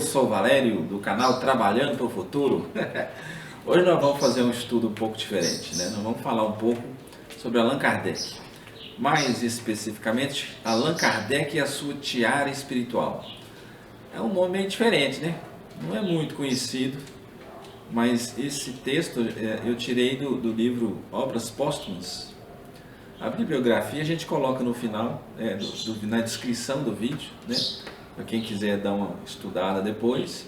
sou o Valério, do canal Trabalhando para o Futuro. Hoje nós vamos fazer um estudo um pouco diferente, né? Nós vamos falar um pouco sobre Allan Kardec. Mais especificamente, Allan Kardec e a sua tiara espiritual. É um nome meio diferente, né? Não é muito conhecido, mas esse texto eu tirei do livro Obras Póstumas. A bibliografia a gente coloca no final, na descrição do vídeo, né? Para quem quiser dar uma estudada depois,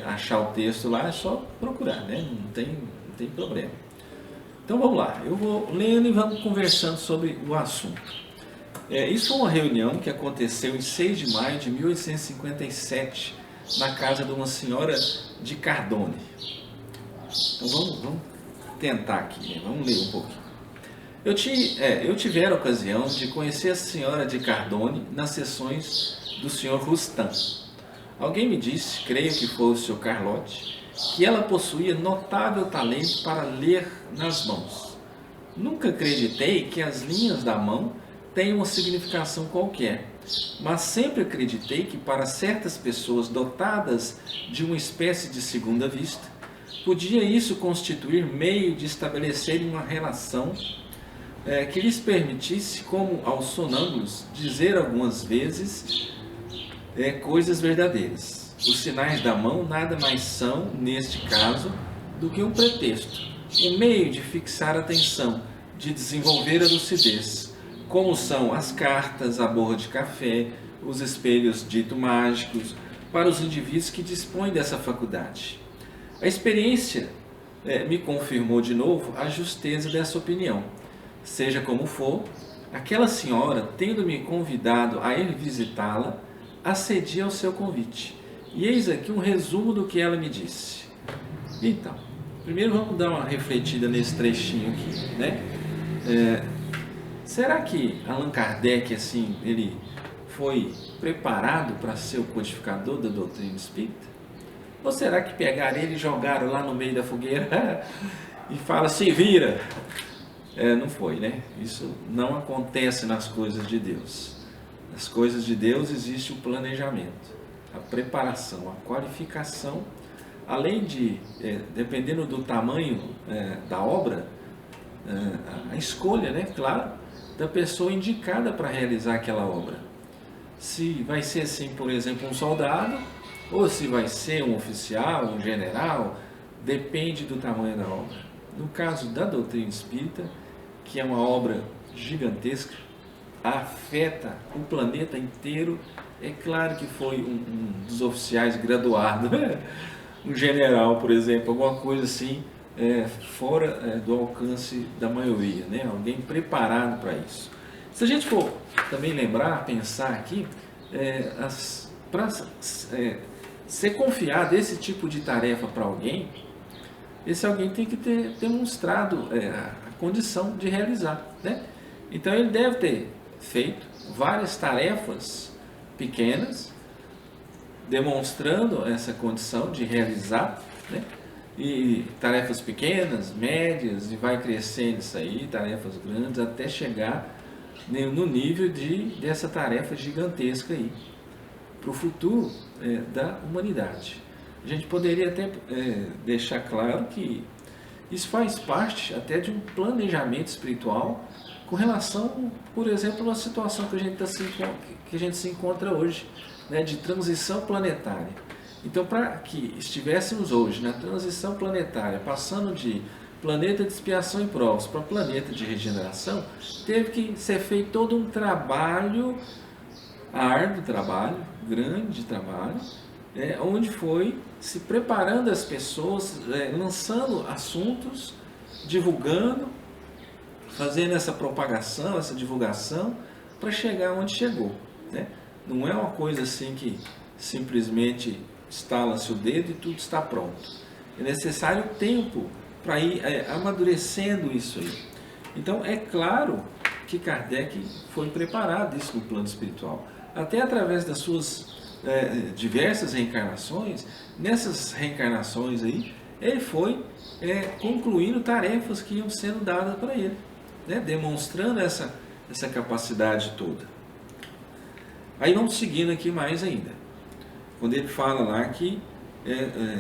achar o texto lá, é só procurar, né? Não tem problema. Então vamos lá, eu vou lendo e vamos conversando sobre o assunto. Isso é uma reunião que aconteceu em 6 de maio de 1857, na casa de uma senhora de Cardone. Então vamos tentar aqui, né? Vamos ler um pouquinho. Eu tivera a ocasião de conhecer a senhora de Cardone nas sessões do Sr. Rustan. Alguém me disse, creio que foi o Sr. Carlotti, que ela possuía notável talento para ler nas mãos. Nunca acreditei que as linhas da mão tenham uma significação qualquer, mas sempre acreditei que para certas pessoas dotadas de uma espécie de segunda vista, podia isso constituir meio de estabelecer uma relação que lhes permitisse, como aos sonâmbulos, dizer algumas vezes coisas verdadeiras. Os sinais da mão nada mais são, neste caso, do que um pretexto, um meio de fixar a atenção, de desenvolver a lucidez, como são as cartas, a borra de café, os espelhos dito mágicos, para os indivíduos que dispõem dessa faculdade. A experiência me confirmou de novo a justeza dessa opinião. Seja como for, aquela senhora, tendo-me convidado a ir visitá-la, acedi ao seu convite. E eis aqui um resumo do que ela me disse. Então, primeiro vamos dar uma refletida nesse trechinho aqui, né? Será que Allan Kardec, assim, ele foi preparado para ser o codificador da doutrina espírita? Ou será que pegaram ele e jogaram lá no meio da fogueira e fala, se vira? Não foi, né? Isso não acontece nas coisas de Deus. Nas coisas de Deus existe o planejamento, a preparação, a qualificação, além de, dependendo do tamanho da obra, a escolha, né, claro, da pessoa indicada para realizar aquela obra. Se vai ser assim, por exemplo, um soldado, ou se vai ser um oficial, um general, depende do tamanho da obra. No caso da doutrina espírita, que é uma obra gigantesca, afeta o planeta inteiro, é claro que foi um dos oficiais graduado, um general, por exemplo, alguma coisa assim, fora do alcance da maioria, né? Alguém preparado para isso. Se a gente for também lembrar, pensar aqui, para ser confiado esse tipo de tarefa para alguém, esse alguém tem que ter demonstrado a condição de realizar, né? Então ele deve ter feito várias tarefas pequenas, demonstrando essa condição de realizar, né? E tarefas pequenas, médias, e vai crescendo isso aí, tarefas grandes, até chegar no nível dessa tarefa gigantesca aí, para o futuro da humanidade. A gente poderia até deixar claro que isso faz parte até de um planejamento espiritual com relação, por exemplo, a uma situação que a gente se encontra hoje, né, de transição planetária. Então, para que estivéssemos hoje na transição planetária, passando de planeta de expiação e provas para planeta de regeneração, teve que ser feito todo um trabalho, árduo trabalho, grande trabalho, onde foi se preparando as pessoas, lançando assuntos, divulgando, fazendo essa propagação, essa divulgação, para chegar onde chegou, né? Não é uma coisa assim que simplesmente estala-se o dedo e tudo está pronto. É necessário tempo para ir amadurecendo isso aí. Então é claro que Kardec foi preparado isso no plano espiritual, até através das suas diversas reencarnações. Nessas reencarnações aí, ele foi concluindo tarefas que iam sendo dadas para ele, né? Demonstrando essa capacidade toda. Aí vamos seguindo aqui mais ainda. quando ele fala lá que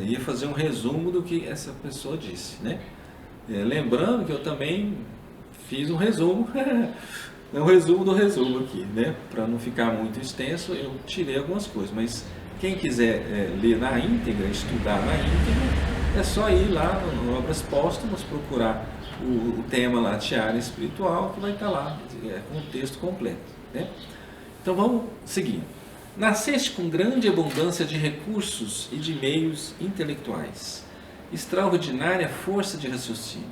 ia fazer um resumo do que essa pessoa disse, né? Lembrando que eu também fiz um resumo, um resumo do resumo aqui, né? Para não ficar muito extenso, eu tirei algumas coisas, mas quem quiser ler na íntegra, estudar na íntegra, é só ir lá no Obras Póstumas, procurar o tema lá, Tiara Espiritual, que vai estar lá, com o texto completo, né? Então vamos seguir. Nasceste com grande abundância de recursos e de meios intelectuais, extraordinária força de raciocínio.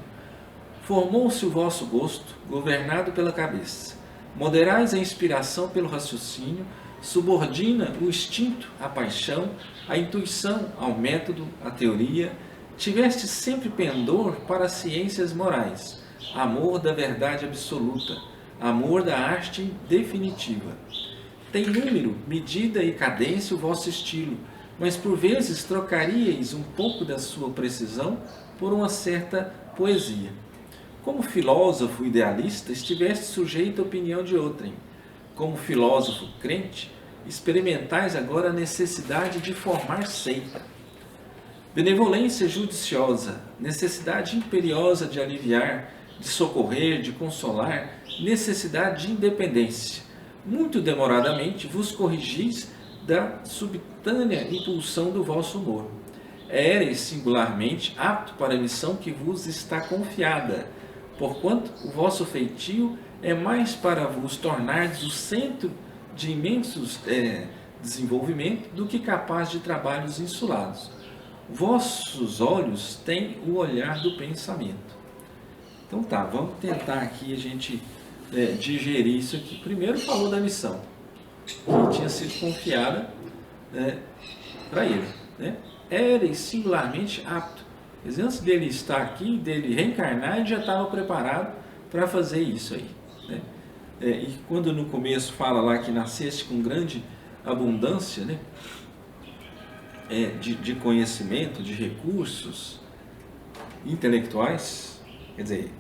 Formou-se o vosso gosto, governado pela cabeça. Moderais a inspiração pelo raciocínio, subordina o instinto à paixão, a intuição ao método, à teoria. Tiveste sempre pendor para as ciências morais, amor da verdade absoluta, amor da arte definitiva. Tem número, medida e cadência o vosso estilo, mas por vezes trocaríeis um pouco da sua precisão por uma certa poesia. Como filósofo idealista, estiveste sujeito à opinião de outrem. Como filósofo crente, experimentais agora a necessidade de formar seita. Benevolência judiciosa, necessidade imperiosa de aliviar, de socorrer, de consolar, necessidade de independência. Muito demoradamente vos corrigis da subitânea impulsão do vosso humor. Éreis singularmente apto para a missão que vos está confiada, porquanto o vosso feitio é mais para vos tornardes o centro de imensos desenvolvimento do que capaz de trabalhos insulados. Vossos olhos têm o olhar do pensamento. Então tá, vamos tentar aqui a gente digerir isso aqui. Primeiro falou da missão, que tinha sido confiada para ele, né? Era singularmente apto. Mas antes dele estar aqui, dele reencarnar, ele já estava preparado para fazer isso aí, né? E quando no começo fala lá que nasceste com grande abundância, né, de conhecimento, de recursos intelectuais, quer dizer,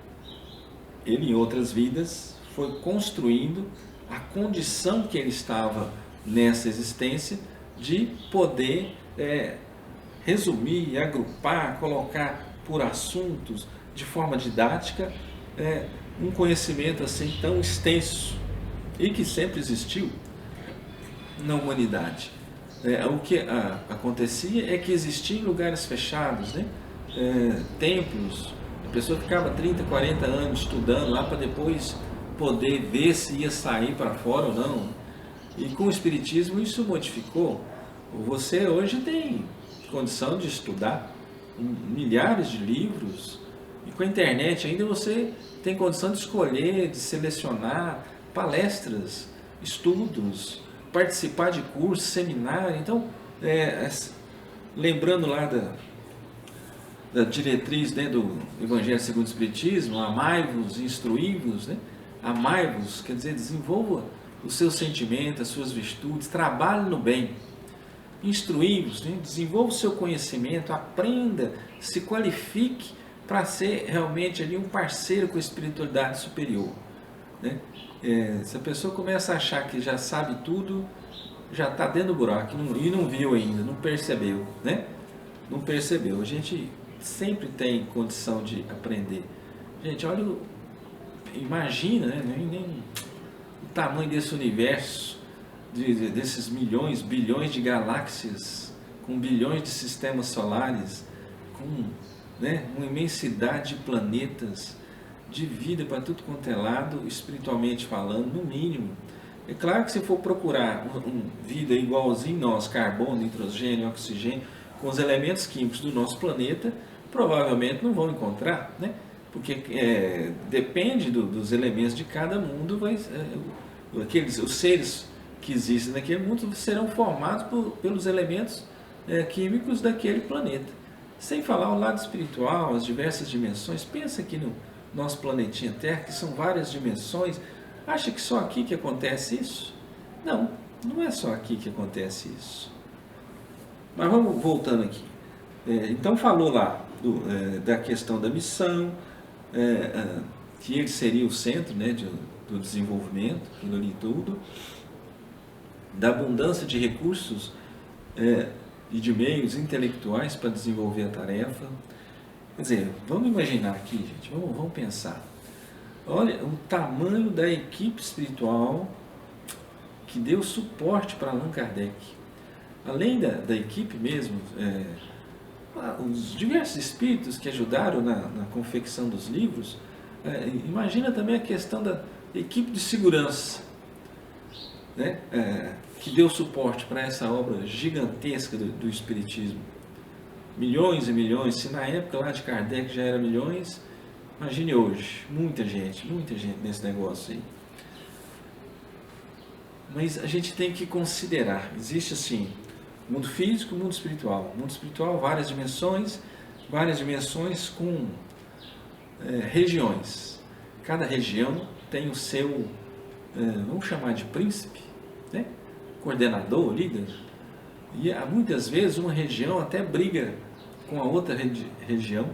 ele em outras vidas foi construindo a condição que ele estava nessa existência de poder resumir, agrupar, colocar por assuntos de forma didática um conhecimento assim tão extenso e que sempre existiu na humanidade. O que acontecia é que existiam lugares fechados, né? Templos, a pessoa ficava 30, 40 anos estudando lá para depois poder ver se ia sair para fora ou não. E com o Espiritismo isso modificou. Você hoje tem condição de estudar milhares de livros, e com a internet ainda você tem condição de escolher, de selecionar palestras, estudos, participar de cursos, seminários. Então, lembrando lá da diretriz, né, do Evangelho segundo o Espiritismo, amai-vos, instruí-vos, né? Amai-vos, quer dizer, desenvolva os seus sentimentos, as suas virtudes, trabalhe no bem. Instruí-vos, né? Desenvolva o seu conhecimento, aprenda, se qualifique para ser realmente ali um parceiro com a espiritualidade superior, né? Se a pessoa começa a achar que já sabe tudo, já está dentro do buraco e não viu ainda, não percebeu, né? Não percebeu. A gente sempre tem condição de aprender. Gente, olha, imagina, né? Nem o tamanho desse universo, desses milhões, bilhões de galáxias, com bilhões de sistemas solares, com, né, uma imensidade de planetas, de vida para tudo quanto é lado, espiritualmente falando, no mínimo. É claro que se for procurar vida igualzinho nós, carbono, nitrogênio, oxigênio, com os elementos químicos do nosso planeta, provavelmente não vão encontrar, né? Porque depende dos elementos de cada mundo, os seres que existem naquele mundo serão formados pelos elementos químicos daquele planeta. Sem falar o lado espiritual, as diversas dimensões. Pensa aqui no nosso planetinha Terra, que são várias dimensões. Acha que só aqui que acontece isso? Não, não é só aqui que acontece isso. Mas vamos voltando aqui. Então falou lá da questão da missão, que ele seria o centro, né, do desenvolvimento, aquilo ali tudo, da abundância de recursos e de meios intelectuais para desenvolver a tarefa. Quer dizer, vamos imaginar aqui, gente, vamos pensar. Olha o tamanho da equipe espiritual que deu suporte para Allan Kardec. Além da equipe mesmo, os diversos espíritos que ajudaram na confecção dos livros, imagina também a questão da equipe de segurança, né? Que deu suporte para essa obra gigantesca do Espiritismo. Milhões e milhões, se na época lá de Kardec já era milhões, imagine hoje, muita gente nesse negócio aí. Mas a gente tem que considerar, existe assim, mundo físico, mundo espiritual. Mundo espiritual, várias dimensões com regiões. Cada região tem o seu, vamos chamar de príncipe, né? Coordenador, líder. E muitas vezes uma região até briga com a outra região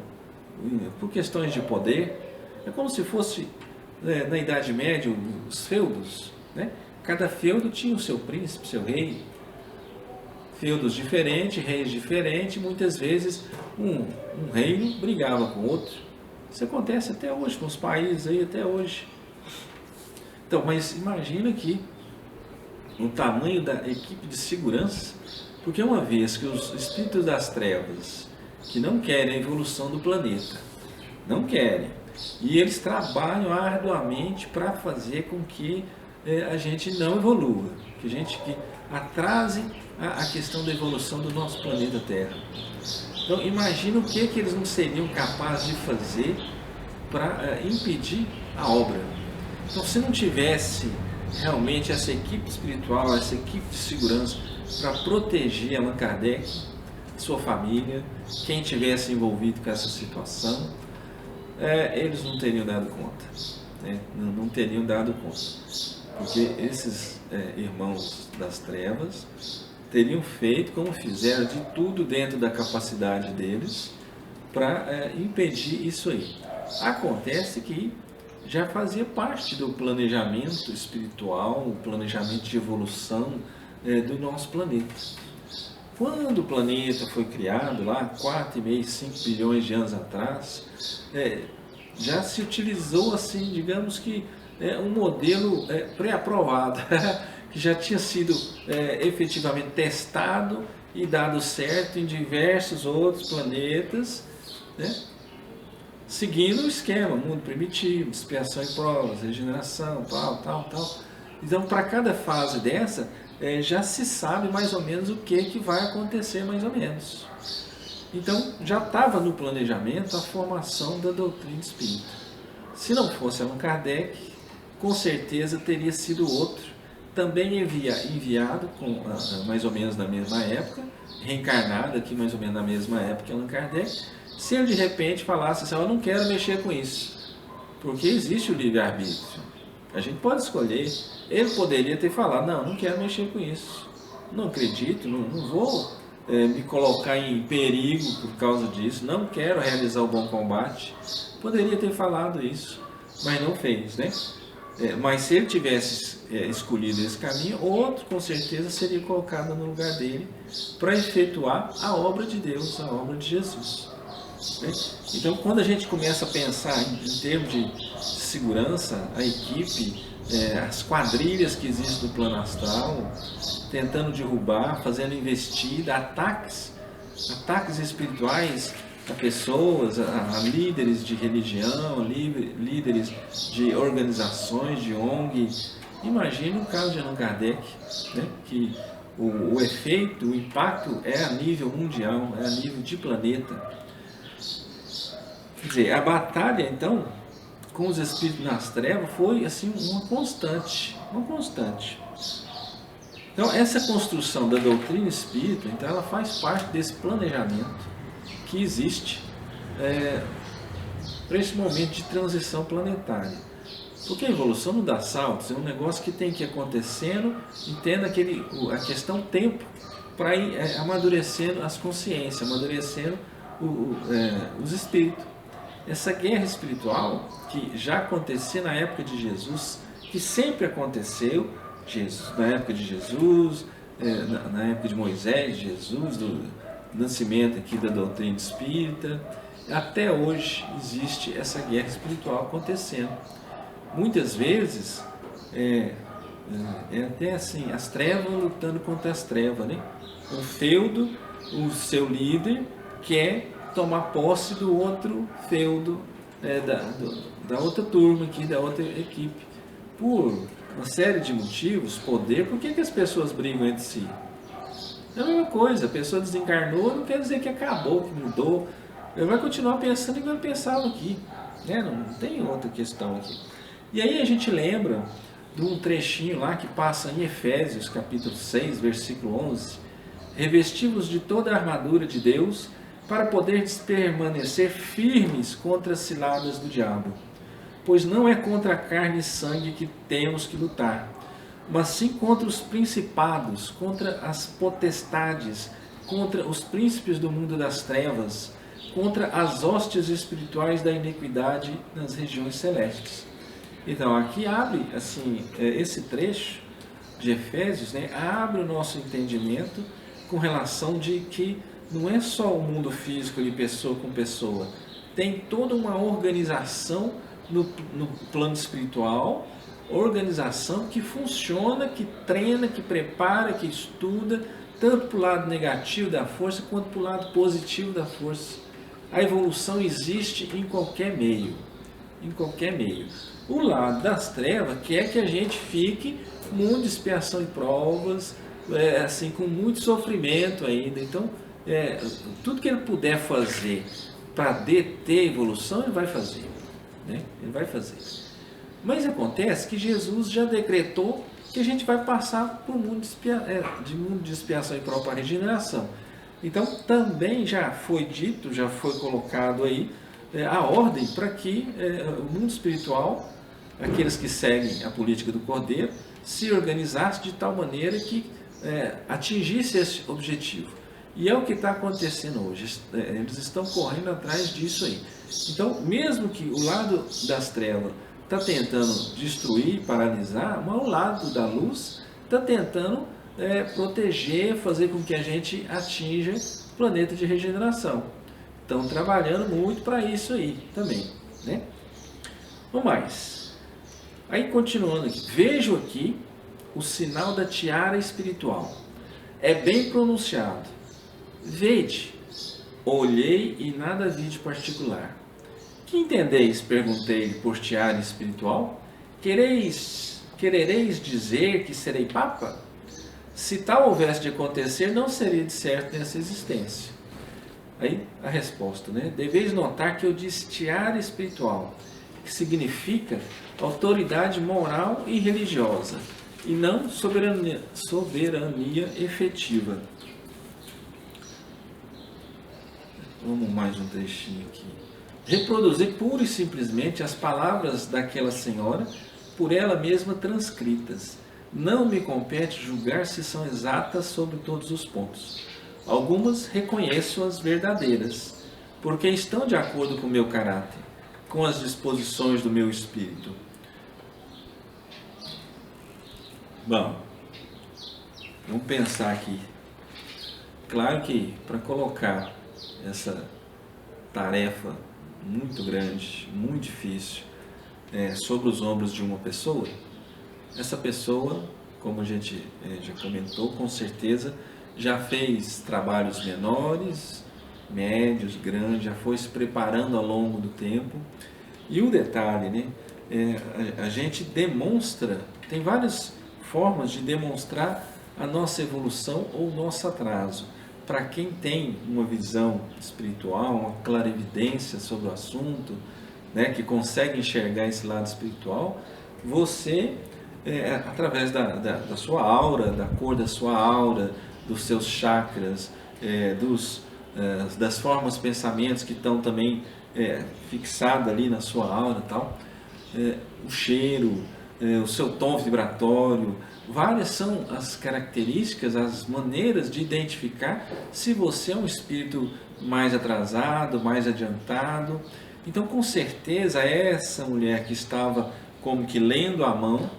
por questões de poder. É como se fosse, na Idade Média, os feudos, né? Cada feudo tinha o seu príncipe, seu rei. Feudos diferentes, reis diferentes, muitas vezes um reino brigava com o outro. Isso acontece até hoje, com os países aí até hoje. Então, mas imagina que o tamanho da equipe de segurança, porque uma vez que os espíritos das trevas, que não querem a evolução do planeta, não querem, e eles trabalham arduamente para fazer com que a gente não evolua, que atrase a questão da evolução do nosso planeta Terra. Então, imagina o que eles não seriam capazes de fazer para impedir a obra. Então, se não tivesse realmente essa equipe espiritual, essa equipe de segurança para proteger Allan Kardec, sua família, quem tivesse envolvido com essa situação, eles não teriam dado conta, né? Não teriam dado conta. Porque esses irmãos das trevas teriam feito como fizeram, de tudo dentro da capacidade deles para impedir isso aí. Acontece que já fazia parte do planejamento espiritual, o planejamento de evolução do nosso planeta. Quando o planeta foi criado, lá 4,5, 5 bilhões de anos atrás, já se utilizou, assim, digamos que, um modelo pré-aprovado, que já tinha sido efetivamente testado e dado certo em diversos outros planetas, né? Seguindo o esquema, mundo primitivo, expiação e provas, regeneração, tal. Então, para cada fase dessa, já se sabe mais ou menos o que vai acontecer mais ou menos. Então, já estava no planejamento a formação da doutrina espírita. Se não fosse Allan Kardec, com certeza teria sido outro, também enviado, mais ou menos na mesma época, reencarnado aqui mais ou menos na mesma época que Allan Kardec. Se ele de repente falasse assim, eu não quero mexer com isso, porque existe o livre-arbítrio, a gente pode escolher. Ele poderia ter falado, não quero mexer com isso, não acredito, não vou me colocar em perigo por causa disso, não quero realizar o bom combate. Poderia ter falado isso, mas não fez, né? Mas se ele tivesse escolhido esse caminho, outro com certeza seria colocado no lugar dele para efetuar a obra de Deus, a obra de Jesus. Então, quando a gente começa a pensar em termos de segurança, a equipe, as quadrilhas que existem no plano astral, tentando derrubar, fazendo investida, ataques espirituais a pessoas, a líderes de religião, líderes de organizações, de ONG. Imagina o caso de Allan Kardec, né? Que o efeito, o impacto é a nível mundial, é a nível de planeta. Quer dizer, a batalha, então, com os espíritos nas trevas foi assim uma constante. Então, essa construção da doutrina espírita, então, ela faz parte desse planejamento que existe para esse momento de transição planetária. Porque a evolução não dá saltos, é um negócio que tem que ir acontecendo, entenda a questão tempo, para ir amadurecendo as consciências, amadurecendo os espíritos. Essa guerra espiritual que já acontecia na época de Jesus, que sempre aconteceu, na época de Jesus, na época de Moisés, de Jesus, do nascimento aqui da doutrina espírita. Até hoje existe essa guerra espiritual acontecendo. Muitas vezes é até assim, as trevas lutando contra as trevas, né? Um feudo, o seu líder quer tomar posse do outro feudo, da outra turma aqui, da outra equipe. Por uma série de motivos, poder, por que as pessoas brigam entre si? É a mesma coisa, a pessoa desencarnou, não quer dizer que acabou, que mudou. Ele vai continuar pensando igual ele pensava aqui, né? Não tem outra questão aqui. E aí a gente lembra de um trechinho lá que passa em Efésios, capítulo 6, versículo 11: revesti-vos de toda a armadura de Deus, para poderes permanecer firmes contra as ciladas do diabo. Pois não é contra a carne e sangue que temos que lutar, mas sim contra os principados, contra as potestades, contra os príncipes do mundo das trevas, contra as hostes espirituais da iniquidade nas regiões celestes. Então aqui abre assim, esse trecho de Efésios, né, abre o nosso entendimento com relação de que não é só o mundo físico de pessoa com pessoa, tem toda uma organização no plano espiritual, organização que funciona, que treina, que prepara, que estuda, tanto para o lado negativo da força quanto para o lado positivo da força. A evolução existe em qualquer meio, em qualquer meio. O lado das trevas quer que a gente fique muita expiação e provas, assim, com muito sofrimento ainda. Então, tudo que ele puder fazer para deter a evolução, ele vai fazer, né? Ele vai fazer. Mas acontece que Jesus já decretou que a gente vai passar por mundo de expiação e prova para regeneração. Então, também já foi dito, já foi colocado aí a ordem para que o mundo espiritual, aqueles que seguem a política do Cordeiro, se organizasse de tal maneira que atingisse esse objetivo. E é o que está acontecendo hoje. Eles estão correndo atrás disso aí. Então, mesmo que o lado das trevas está tentando destruir, paralisar, mas o lado da luz está tentando proteger, fazer com que a gente atinja o planeta de regeneração. Estão trabalhando muito para isso aí também, né? Vamos mais. Aí continuando aqui, vejo aqui o sinal da tiara espiritual. É bem pronunciado. Vede, olhei e nada vi de particular. Que entendeis? Perguntei-lhe por tiara espiritual. Querereis dizer que serei papa? Se tal houvesse de acontecer, não seria de certo nessa existência. Aí a resposta, né? Deveis notar que eu disse tiara espiritual, que significa autoridade moral e religiosa, e não soberania efetiva. Vamos mais um trechinho aqui. Reproduzir pura e simplesmente as palavras daquela senhora, por ela mesma transcritas. Não me compete julgar se são exatas sobre todos os pontos. Algumas reconheço-as verdadeiras, porque estão de acordo com o meu caráter, com as disposições do meu espírito. Bom, vamos pensar aqui. Claro que para colocar essa tarefa muito grande, muito difícil, sobre os ombros de uma pessoa, essa pessoa, como a gente já comentou, com certeza já fez trabalhos menores, médios, grandes, já foi se preparando ao longo do tempo. E um detalhe, né? A gente demonstra, tem várias formas de demonstrar a nossa evolução ou o nosso atraso. Para quem tem uma visão espiritual, uma clarividência sobre o assunto, né, que consegue enxergar esse lado espiritual, você, através da sua aura, da cor da sua aura, dos seus chakras, das formas, pensamentos que estão também fixados ali na sua aura e tal, o cheiro, o seu tom vibratório, várias são as características, as maneiras de identificar se você é um espírito mais atrasado, mais adiantado. Então, com certeza, essa mulher que estava como que lendo a mão,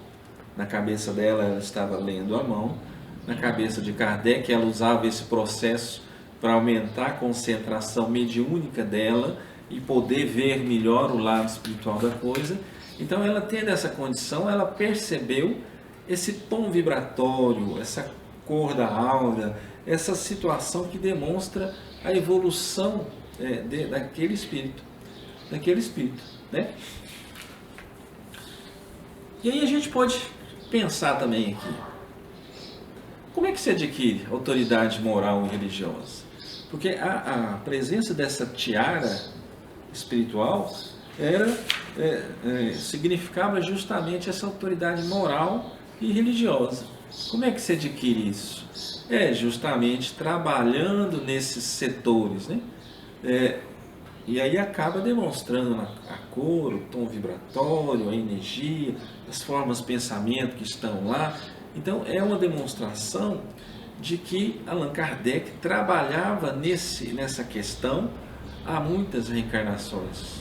na cabeça dela ela estava lendo a mão, na cabeça de Kardec. Ela usava esse processo para aumentar a concentração mediúnica dela e poder ver melhor o lado espiritual da coisa. Então, ela tendo essa condição, ela percebeu esse tom vibratório, essa cor da aura, essa situação que demonstra a evolução daquele espírito, né? E aí a gente pode pensar também aqui, como é que se adquire autoridade moral e religiosa? Porque a presença dessa tiara espiritual significava justamente essa autoridade moral e religiosa. Como é que se adquire isso? Justamente trabalhando nesses setores, né? E aí acaba demonstrando a cor, o tom vibratório, a energia, as formas de pensamento que estão lá. Então é uma demonstração de que Allan Kardec trabalhava nessa questão há muitas reencarnações.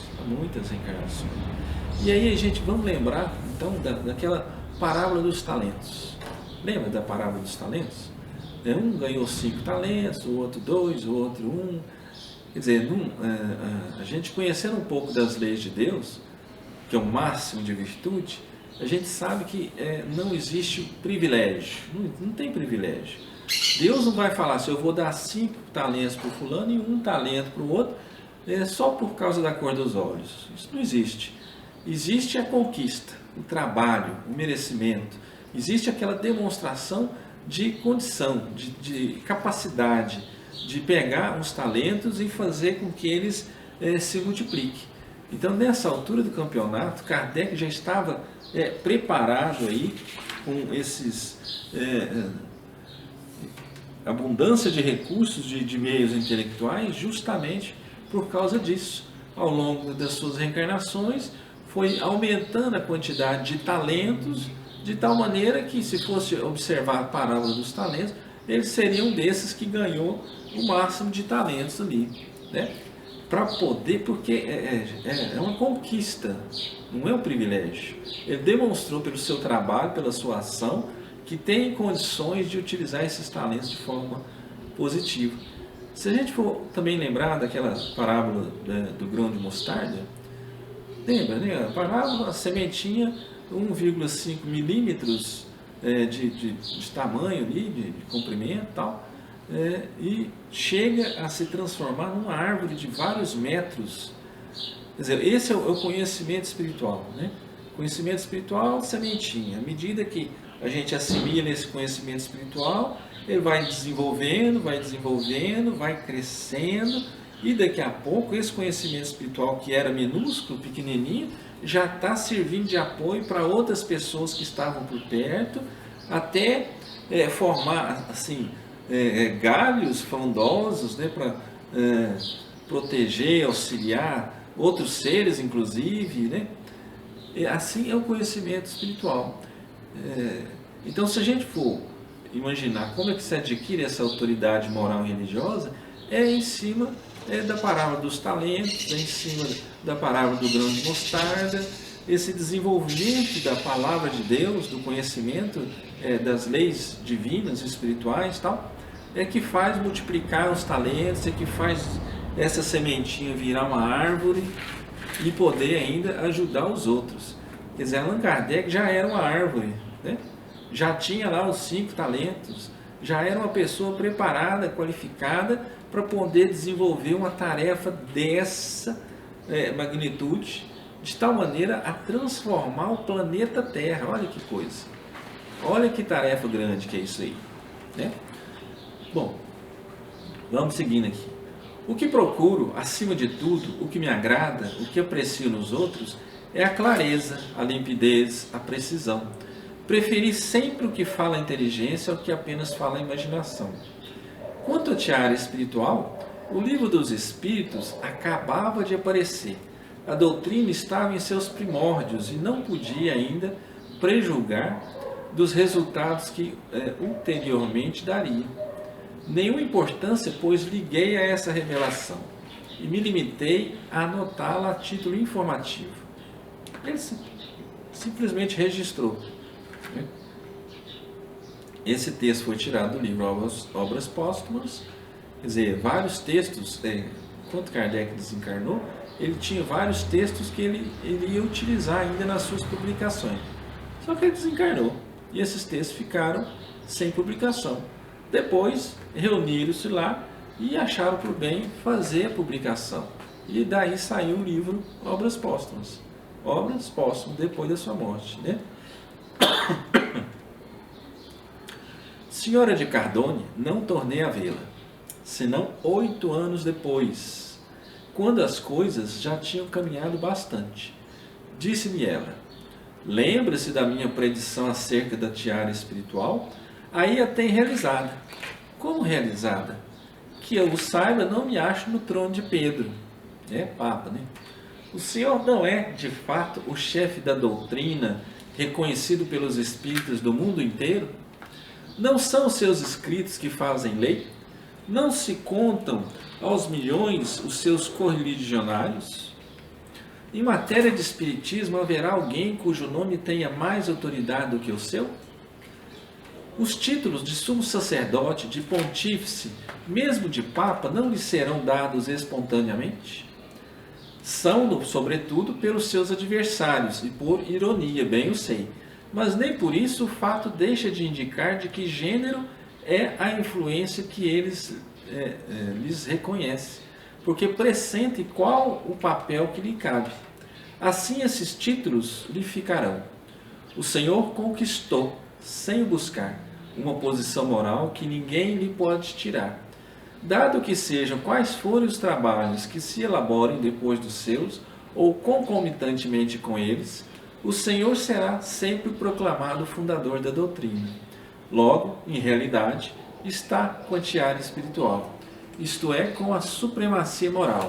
E aí, gente, vamos lembrar então daquela parábola dos talentos. Lembra da parábola dos talentos? Um ganhou 5 talentos, o outro 2, o outro 1. Quer dizer, a gente conhecendo um pouco das leis de Deus, que é o máximo de virtude, a gente sabe que não existe privilégio, não tem privilégio. Deus não vai falar assim, eu vou dar 5 talentos para o fulano e 1 talento para o outro, só por causa da cor dos olhos. Isso não existe. Existe a conquista, o trabalho, o merecimento. Existe aquela demonstração de condição, de capacidade, de pegar os talentos e fazer com que eles se multipliquem. Então, nessa altura do campeonato, Kardec já estava preparado aí com esses abundância de recursos, de meios intelectuais, justamente por causa disso. Ao longo das suas reencarnações, foi aumentando a quantidade de talentos, de tal maneira que, se fosse observar a parábola dos talentos, eles seriam desses que ganhou o máximo de talentos ali, né? Para poder, porque é uma conquista, não é um privilégio. Ele demonstrou pelo seu trabalho, pela sua ação, que tem condições de utilizar esses talentos de forma positiva. Se a gente for também lembrar daquela parábola do grão de mostarda, lembra, né? A parábola, a sementinha, 1,5 milímetros de tamanho ali, de comprimento e tal, e chega a se transformar numa árvore de vários metros. Quer dizer, esse é o conhecimento espiritual, né? Conhecimento espiritual, sementinha. À medida que a gente assimila esse conhecimento espiritual, ele vai desenvolvendo, vai crescendo, e daqui a pouco esse conhecimento espiritual, que era minúsculo, pequenininho, já está servindo de apoio para outras pessoas que estavam por perto, até formar assim, galhos frondosos, né, para proteger, auxiliar outros seres, inclusive, né? Assim é o conhecimento espiritual. Então, se a gente for imaginar como é que se adquire essa autoridade moral e religiosa, em cima da parábola dos talentos, em cima da parábola do grão de mostarda, esse desenvolvimento da palavra de Deus, do conhecimento das leis divinas, espirituais, tal, que faz multiplicar os talentos, que faz essa sementinha virar uma árvore e poder ainda ajudar os outros. Quer dizer, Allan Kardec já era uma árvore, né? Já tinha lá os 5 talentos, já era uma pessoa preparada, qualificada para poder desenvolver uma tarefa dessa magnitude, de tal maneira a transformar o planeta Terra. Olha que coisa, olha que tarefa grande que é isso aí, né? Bom, vamos seguindo aqui. O que procuro, acima de tudo, o que me agrada, o que aprecio nos outros, é a clareza, a limpidez, a precisão. Preferi sempre o que fala a inteligência ao que apenas fala a imaginação. Quanto à tiara espiritual, o livro dos Espíritos acabava de aparecer. A doutrina estava em seus primórdios e não podia ainda prejulgar dos resultados que ulteriormente daria. Nenhuma importância, pois, liguei a essa revelação e me limitei a anotá-la a título informativo. Ele simplesmente registrou. Esse texto foi tirado do livro Obras Póstumas, quer dizer, vários textos, enquanto Kardec desencarnou, ele tinha vários textos que ele ia utilizar ainda nas suas publicações. Só que ele desencarnou e esses textos ficaram sem publicação. Depois reuniram-se lá e acharam por bem fazer a publicação. E daí saiu o livro Obras Póstumas. Obras Póstumas depois da sua morte, né? Senhora de Cardone, não tornei a vê-la, senão 8 anos depois, quando as coisas já tinham caminhado bastante. Disse-me ela: lembra-se da minha predição acerca da tiara espiritual? Aí a tem realizada. Como realizada? Que eu saiba, não me acho no trono de Pedro. É Papa, né? O senhor não é, de fato, o chefe da doutrina, reconhecido pelos espíritos do mundo inteiro? Não são os seus escritos que fazem lei? Não se contam aos milhões os seus correligionários? Em matéria de espiritismo, haverá alguém cujo nome tenha mais autoridade do que o seu? Os títulos de sumo sacerdote, de pontífice, mesmo de papa, não lhe serão dados espontaneamente? São, sobretudo, pelos seus adversários e por ironia, bem o sei. Mas nem por isso o fato deixa de indicar de que gênero é a influência que eles lhes reconhecem, porque pressentem qual o papel que lhe cabe. Assim esses títulos lhe ficarão. O Senhor conquistou, sem o buscar, uma posição moral que ninguém lhe pode tirar. Dado que sejam quais forem os trabalhos que se elaborem depois dos seus, ou concomitantemente com eles, o Senhor será sempre proclamado fundador da doutrina. Logo, em realidade, está com a tiara espiritual, isto é, com a supremacia moral.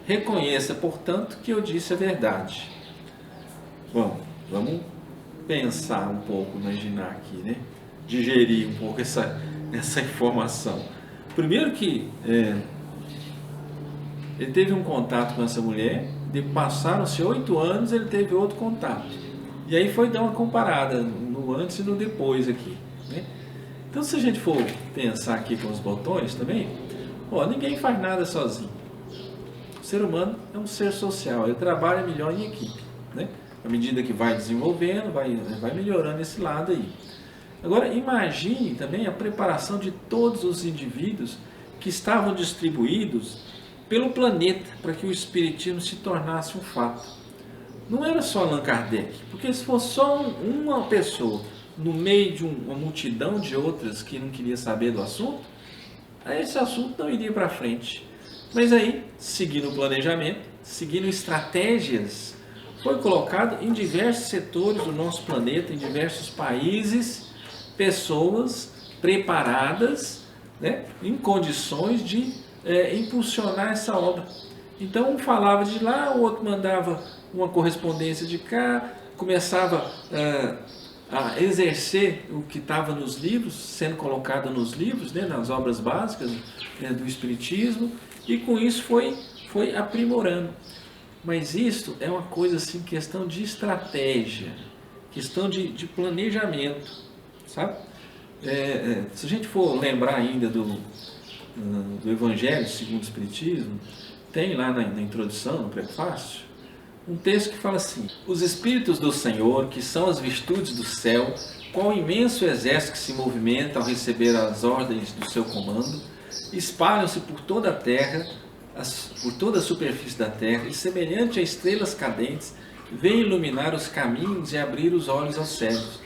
Reconheça, portanto, que eu disse a verdade. Bom, vamos pensar um pouco, imaginar aqui, né? Digerir um pouco essa informação. Primeiro que ele teve um contato com essa mulher, passaram-se 8 anos, ele teve outro contato. E aí foi dar uma comparada no antes e no depois aqui, né? Então, se a gente for pensar aqui com os botões também, ninguém faz nada sozinho. O ser humano é um ser social, ele trabalha melhor em equipe, né? À medida que vai desenvolvendo, vai melhorando esse lado aí. Agora, imagine também a preparação de todos os indivíduos que estavam distribuídos pelo planeta para que o Espiritismo se tornasse um fato. Não era só Allan Kardec, porque se fosse só uma pessoa no meio de uma multidão de outras que não queria saber do assunto, aí esse assunto não iria para frente. Mas aí, seguindo o planejamento, seguindo estratégias, foi colocado em diversos setores do nosso planeta, em diversos países, pessoas preparadas, né, em condições de impulsionar essa obra. Então um falava de lá, o outro mandava uma correspondência de cá, começava a exercer o que estava nos livros, sendo colocado nos livros, né, nas obras básicas do Espiritismo, e com isso foi aprimorando. Mas isso é uma coisa assim, questão de estratégia, questão de planejamento, sabe? Se a gente for lembrar ainda do Evangelho segundo o Espiritismo, tem lá na introdução, no prefácio, um texto que fala assim: os Espíritos do Senhor, que são as virtudes do céu, qual imenso exército que se movimenta ao receber as ordens do seu comando, espalham-se por toda a terra, por toda a superfície da terra, e semelhante a estrelas cadentes, vêm iluminar os caminhos e abrir os olhos aos cegos.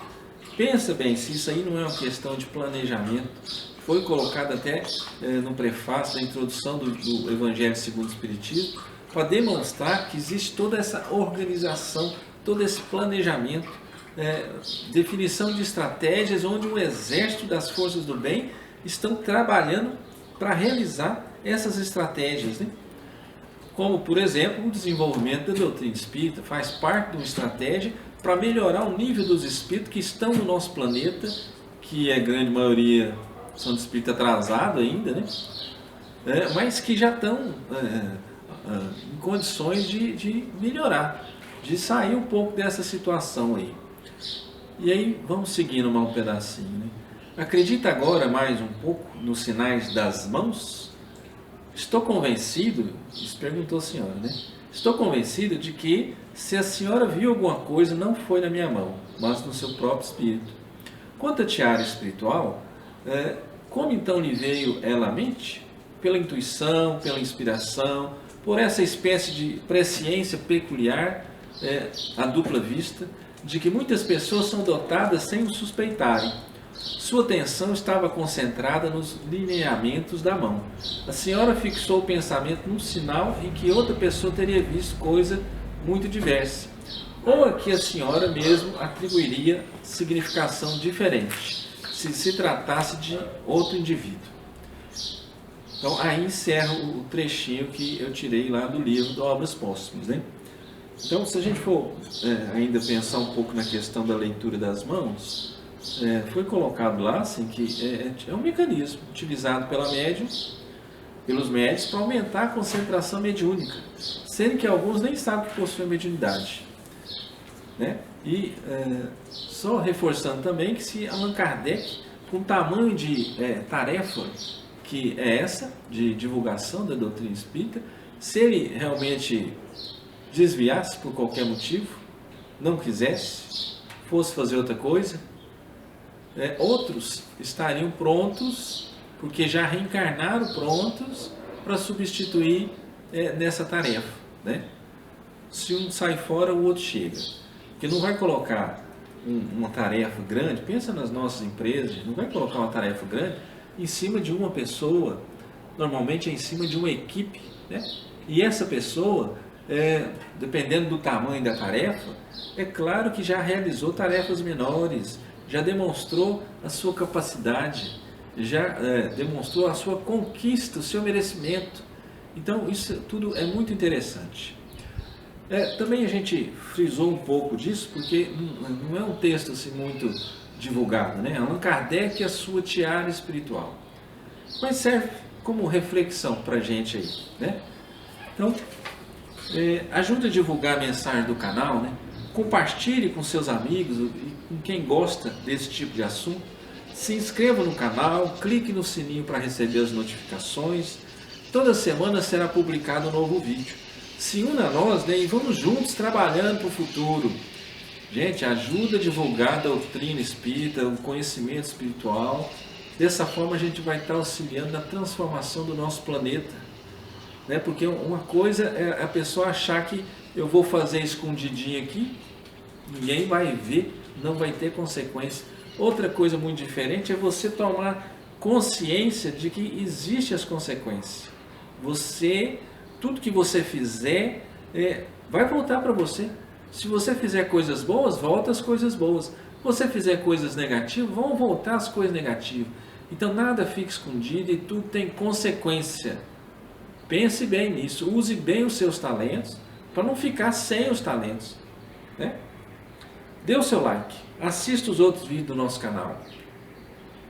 Pensa bem, se isso aí não é uma questão de planejamento, foi colocado até no prefácio da introdução do Evangelho segundo o Espiritismo, para demonstrar que existe toda essa organização, todo esse planejamento, definição de estratégias onde o exército das forças do bem estão trabalhando para realizar essas estratégias, né? Como, por exemplo, o desenvolvimento da doutrina espírita faz parte de uma estratégia para melhorar o nível dos espíritos que estão no nosso planeta, que a grande maioria são de espírito atrasado ainda, né? Mas que já estão em condições de melhorar, de sair um pouco dessa situação aí. E aí, vamos seguindo mais um pedacinho, né? Acredita agora mais um pouco nos sinais das mãos? Estou convencido, isso perguntou a senhora, né? Estou convencido de que se a senhora viu alguma coisa, não foi na minha mão, mas no seu próprio espírito. Quanto à tiara espiritual, como então lhe veio ela à mente? Pela intuição, pela inspiração, por essa espécie de presciência peculiar, à dupla vista, de que muitas pessoas são dotadas sem o suspeitarem. Sua atenção estava concentrada nos lineamentos da mão. A senhora fixou o pensamento num sinal em que outra pessoa teria visto coisa muito diversa, ou a que a senhora mesmo atribuiria significação diferente, se se tratasse de outro indivíduo. Então, aí encerra o trechinho que eu tirei lá do livro de Obras Póstumas, né? Então, se a gente for ainda pensar um pouco na questão da leitura das mãos, foi colocado lá assim, que é um mecanismo utilizado pelos médiuns para aumentar a concentração mediúnica, sendo que alguns nem sabem que possuem mediunidade, né? E só reforçando também que se Allan Kardec, com o tamanho de tarefa que é essa, de divulgação da doutrina espírita, se ele realmente desviasse por qualquer motivo, não quisesse, fosse fazer outra coisa, outros estariam prontos, porque já reencarnaram prontos para substituir nessa tarefa, né? Se um sai fora, o outro chega. Porque não vai colocar uma tarefa grande, pensa nas nossas empresas, não vai colocar uma tarefa grande em cima de uma pessoa, normalmente é em cima de uma equipe, né? E essa pessoa, dependendo do tamanho da tarefa, é claro que já realizou tarefas menores, já demonstrou a sua capacidade, já demonstrou a sua conquista, o seu merecimento. Então isso tudo é muito interessante. Também a gente frisou um pouco disso, porque não é um texto assim muito divulgado, né? Allan Kardec e a sua tiara espiritual. Mas serve como reflexão para a gente aí, né? Então, ajude a divulgar a mensagem do canal, né? Compartilhe com seus amigos e com quem gosta desse tipo de assunto. Se inscreva no canal, clique no sininho para receber as notificações. Toda semana será publicado um novo vídeo. Se una a nós, né? E vamos juntos trabalhando para o futuro. Gente, ajuda a divulgar a doutrina espírita, o conhecimento espiritual. Dessa forma a gente vai estar auxiliando na transformação do nosso planeta, né? Porque uma coisa é a pessoa achar que eu vou fazer escondidinho aqui, ninguém vai ver, não vai ter consequência. Outra coisa muito diferente é você tomar consciência de que existem as consequências. Tudo que você fizer vai voltar para você. Se você fizer coisas boas, volta as coisas boas. Se você fizer coisas negativas, vão voltar as coisas negativas. Então nada fica escondido e tudo tem consequência. Pense bem nisso, use bem os seus talentos, para não ficar sem os talentos, né? Dê o seu like, assista os outros vídeos do nosso canal.